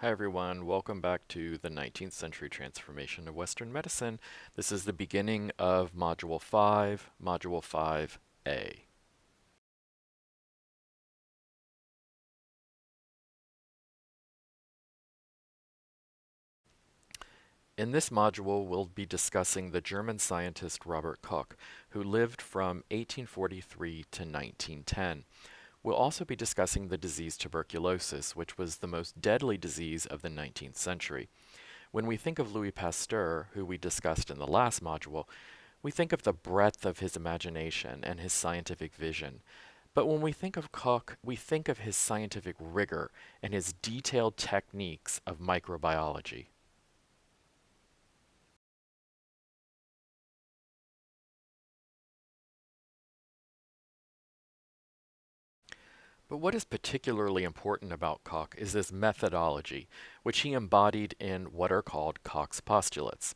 Hi everyone, welcome back to the 19th Century Transformation of Western Medicine. This is the beginning of Module 5, Module 5A. In this module, we'll be discussing the German scientist Robert Koch, who lived from 1843 to 1910. We'll also be discussing the disease tuberculosis, which was the most deadly disease of the 19th century. When we think of Louis Pasteur, who we discussed in the last module, we think of the breadth of his imagination and his scientific vision. But when we think of Koch, we think of his scientific rigor and his detailed techniques of microbiology. But what is particularly important about Koch is his methodology, which he embodied in what are called Koch's postulates.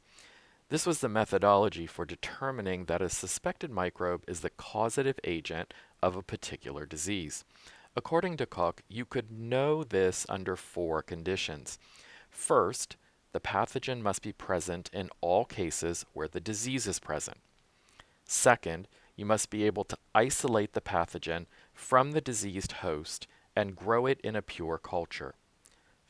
This was the methodology for determining that a suspected microbe is the causative agent of a particular disease. According to Koch, you could know this under four conditions. First, the pathogen must be present in all cases where the disease is present. Second, you must be able to isolate the pathogen from the diseased host and grow it in a pure culture.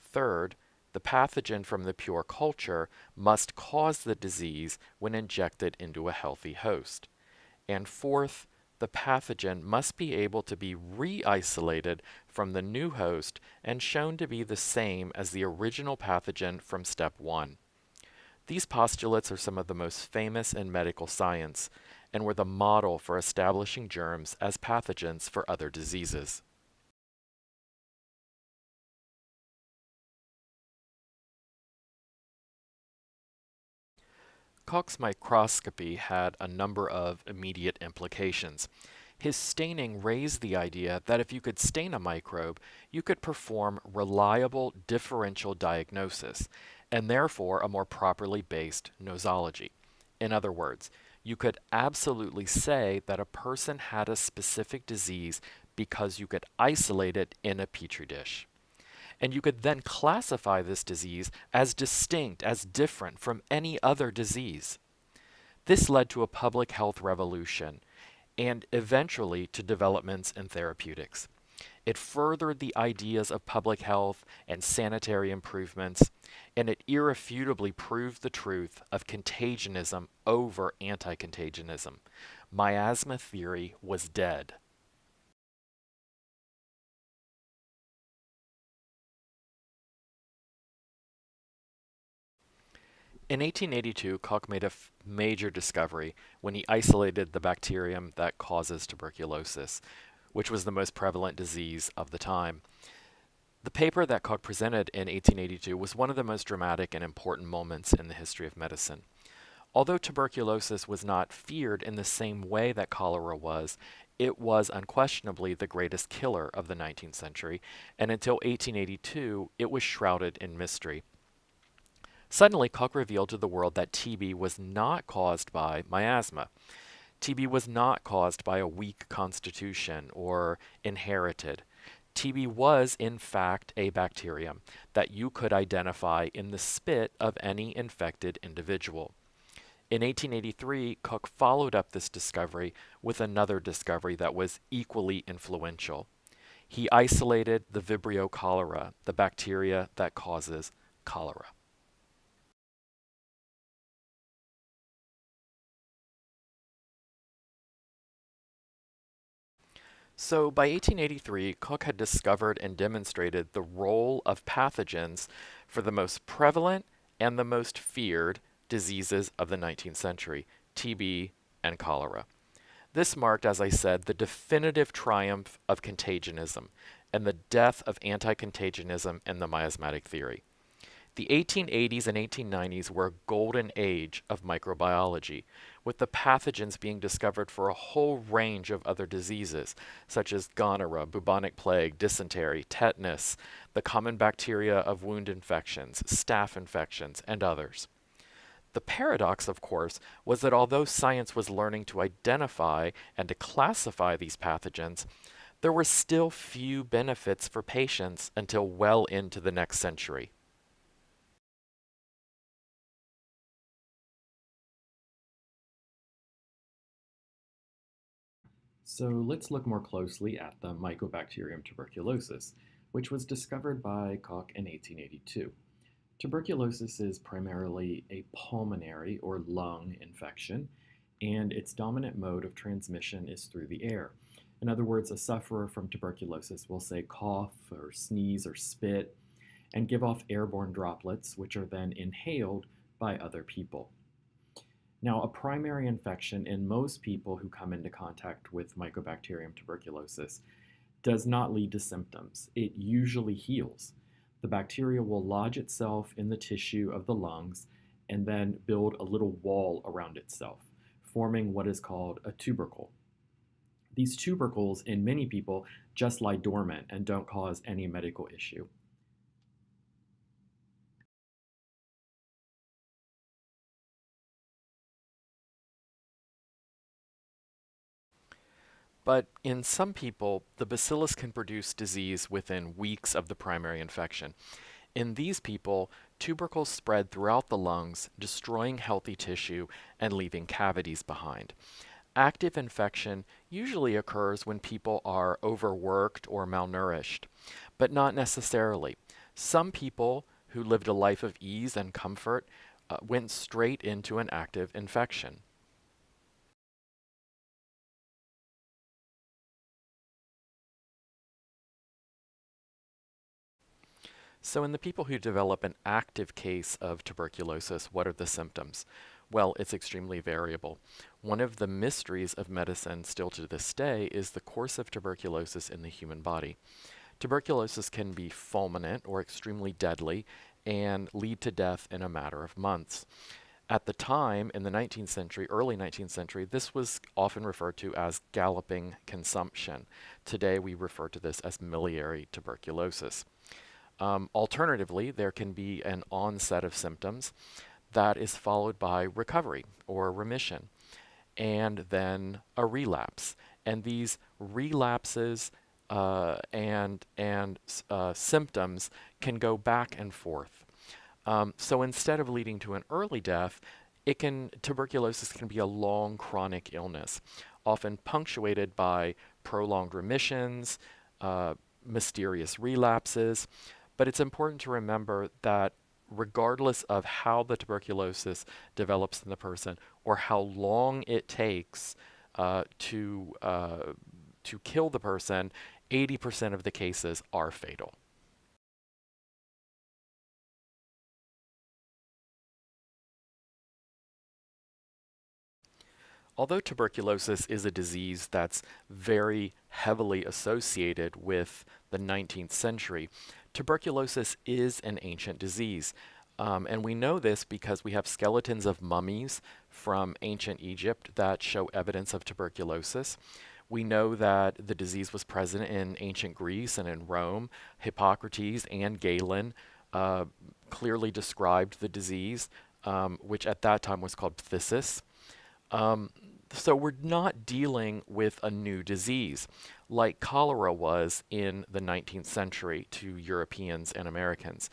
Third, the pathogen from the pure culture must cause the disease when injected into a healthy host. And fourth, the pathogen must be able to be re-isolated from the new host and shown to be the same as the original pathogen from step 1. These postulates are some of the most famous in medical science and were the model for establishing germs as pathogens for other diseases. Koch's microscopy had a number of immediate implications. His staining raised the idea that if you could stain a microbe, you could perform reliable differential diagnosis, and therefore a more properly based nosology. In other words, you could absolutely say that a person had a specific disease because you could isolate it in a petri dish. And you could then classify this disease as distinct, as different from any other disease. This led to a public health revolution and eventually to developments in therapeutics. It furthered the ideas of public health and sanitary improvements, and it irrefutably proved the truth of contagionism over anti-contagionism. Miasma theory was dead. In 1882, Koch made a major discovery when he isolated the bacterium that causes tuberculosis, which was the most prevalent disease of the time. The paper that Koch presented in 1882 was one of the most dramatic and important moments in the history of medicine. Although tuberculosis was not feared in the same way that cholera was, it was unquestionably the greatest killer of the 19th century, and until 1882, it was shrouded in mystery. Suddenly, Koch revealed to the world that TB was not caused by miasma. TB was not caused by a weak constitution or inherited. TB was, in fact, a bacterium that you could identify in the spit of any infected individual. In 1883, Koch followed up this discovery with another discovery that was equally influential. He isolated the Vibrio cholera, the bacteria that causes cholera. So by 1883, Koch had discovered and demonstrated the role of pathogens for the most prevalent and the most feared diseases of the 19th century, TB and cholera. This marked, as I said, the definitive triumph of contagionism and the death of anti-contagionism and the miasmatic theory. The 1880s and 1890s were a golden age of microbiology, with the pathogens being discovered for a whole range of other diseases, such as gonorrhea, bubonic plague, dysentery, tetanus, the common bacteria of wound infections, staph infections, and others. The paradox, of course, was that although science was learning to identify and to classify these pathogens, there were still few benefits for patients until well into the next century. So let's look more closely at the Mycobacterium tuberculosis, which was discovered by Koch in 1882. Tuberculosis is primarily a pulmonary or lung infection, and its dominant mode of transmission is through the air. In other words, a sufferer from tuberculosis will say cough or sneeze or spit and give off airborne droplets, which are then inhaled by other people. Now, a primary infection in most people who come into contact with Mycobacterium tuberculosis does not lead to symptoms. It usually heals. The bacteria will lodge itself in the tissue of the lungs and then build a little wall around itself, forming what is called a tubercle. These tubercles, in many people, just lie dormant and don't cause any medical issue. But in some people, the bacillus can produce disease within weeks of the primary infection. In these people, tubercles spread throughout the lungs, destroying healthy tissue and leaving cavities behind. Active infection usually occurs when people are overworked or malnourished, but not necessarily. Some people who lived a life of ease and comfort went straight into an active infection. So, in the people who develop an active case of tuberculosis, what are the symptoms? Well, it's extremely variable. One of the mysteries of medicine still to this day is the course of tuberculosis in the human body. Tuberculosis can be fulminant or extremely deadly and lead to death in a matter of months. At the time, in the 19th century, early 19th century, this was often referred to as galloping consumption. Today, we refer to this as miliary tuberculosis. Alternatively, there can be an onset of symptoms that is followed by recovery or remission, and then a relapse. And these relapses and symptoms can go back and forth. So instead of leading to an early death, tuberculosis can be a long chronic illness, often punctuated by prolonged remissions, mysterious relapses. But it's important to remember that regardless of how the tuberculosis develops in the person or how long it takes uh, to uh, to kill the person, 80% of the cases are fatal. Although tuberculosis is a disease that's very heavily associated with the 19th century, tuberculosis is an ancient disease. And we know this because we have skeletons of mummies from ancient Egypt that show evidence of tuberculosis. We know that the disease was present in ancient Greece and in Rome. Hippocrates and Galen uh, clearly described the disease, which at that time was called phthisis. Um, so we're not dealing with a new disease like cholera was in the 19th century to Europeans and Americans.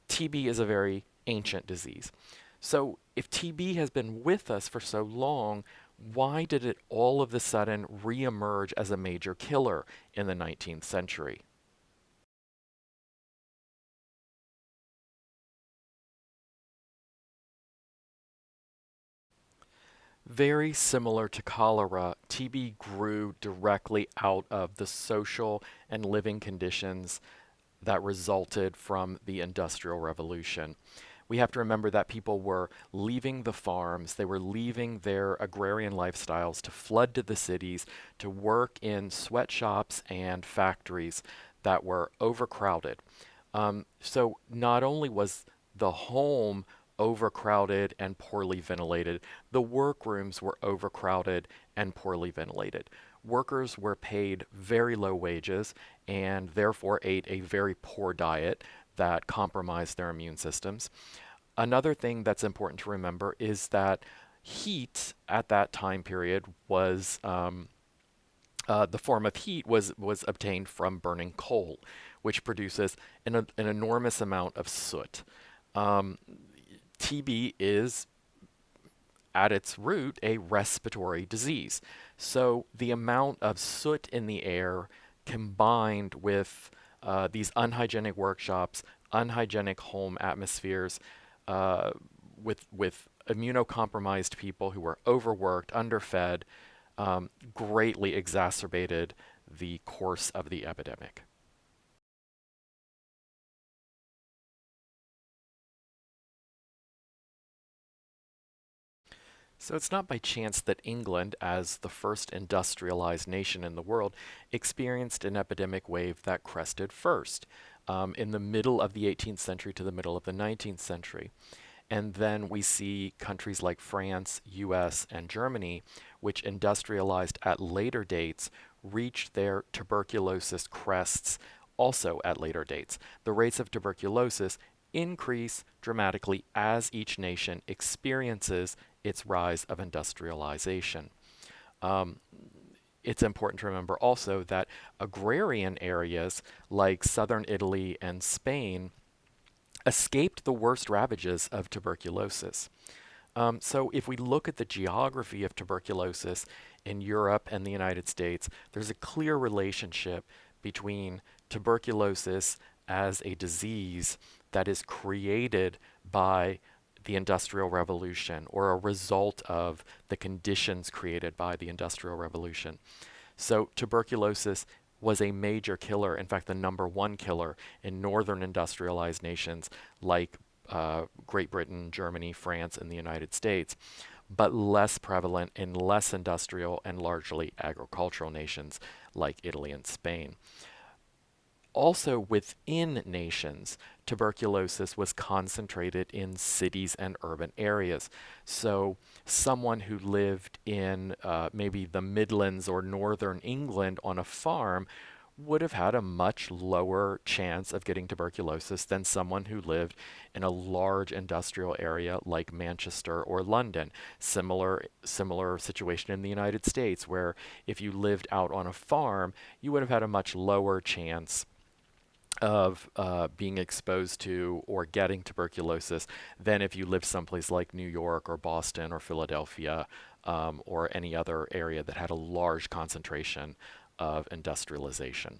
TB is a very ancient disease. So if TB has been with us for so long, why did it all of a sudden reemerge as a major killer in the 19th century? Very similar to cholera, TB grew directly out of the social and living conditions that resulted from the Industrial Revolution. We have to remember that people were leaving the farms, they were leaving their agrarian lifestyles to flood to the cities to work in sweatshops and factories that were overcrowded. So not only was the home overcrowded and poorly ventilated, the workrooms were overcrowded and poorly ventilated. Workers were paid very low wages and therefore ate a very poor diet that compromised their immune systems. Another thing that's important to remember is that heat at that time period was the form of heat was obtained from burning coal, which produces an enormous amount of soot. Um, TB is at its root a respiratory disease. So the amount of soot in the air combined with these unhygienic workshops, unhygienic home atmospheres, uh, with immunocompromised people who were overworked, underfed, greatly exacerbated the course of the epidemic. So it's not by chance that England, as the first industrialized nation in the world, experienced an epidemic wave that crested first in the middle of the 18th century to the middle of the 19th century. And then we see countries like France, US, and Germany, which industrialized at later dates, reach their tuberculosis crests also at later dates. The rates of tuberculosis increase dramatically as each nation experiences its rise of industrialization. Um, it's important to remember also that agrarian areas like southern Italy and Spain escaped the worst ravages of tuberculosis. So if we look at the geography of tuberculosis in Europe and the United States, there's a clear relationship between tuberculosis as a disease that is created by the Industrial Revolution or a result of the conditions created by the Industrial Revolution. So tuberculosis was a major killer, in fact, the number one killer in northern industrialized nations like Great Britain, Germany, France, and the United States, but less prevalent in less industrial and largely agricultural nations like Italy and Spain. Also within nations, tuberculosis was concentrated in cities and urban areas. So someone who lived in maybe the Midlands or Northern England on a farm would have had a much lower chance of getting tuberculosis than someone who lived in a large industrial area like Manchester or London. Similar situation in the United States, where if you lived out on a farm, you would have had a much lower chance of being exposed to or getting tuberculosis than if you lived someplace like New York or Boston or Philadelphia or any other area that had a large concentration of industrialization.